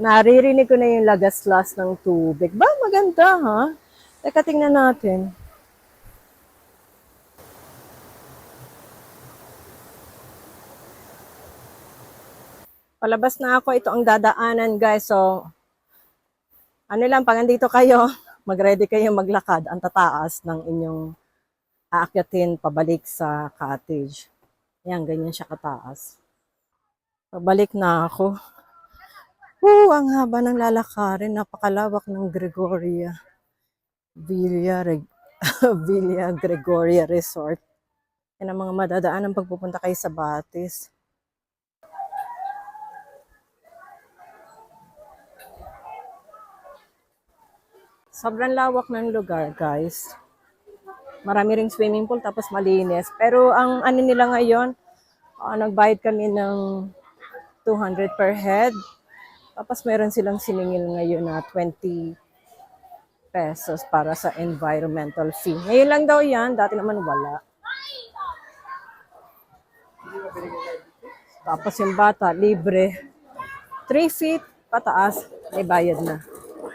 Naririnig ko na yung lagaslas ng tubig. Ba, maganda ha? Teka, tingnan natin. Palabas na ako. Ito ang dadaanan, guys. So, ano lang, pag andito kayo, mag-ready kayo maglakad. Ang tataas ng inyong aakyatin pabalik sa cottage. Yan, ganyan siya kataas. Pabalik na ako. Ang haba ng lalakarin. Napakalawak ng Gregoria. Villa Gregoria Resort. Yan ang mga madadaan ng pagpupunta kayo sa Batis. Sobrang lawak ng lugar, guys. Marami ring swimming pool tapos malinis. Pero ang ano nila ngayon, nagbayad kami ng 200 per head. Tapos meron silang siningil ngayon na 20 pesos para sa environmental fee. Ngayon lang daw yan, dati naman wala. Tapos yung bata, libre. 3 feet pataas, may bayad na.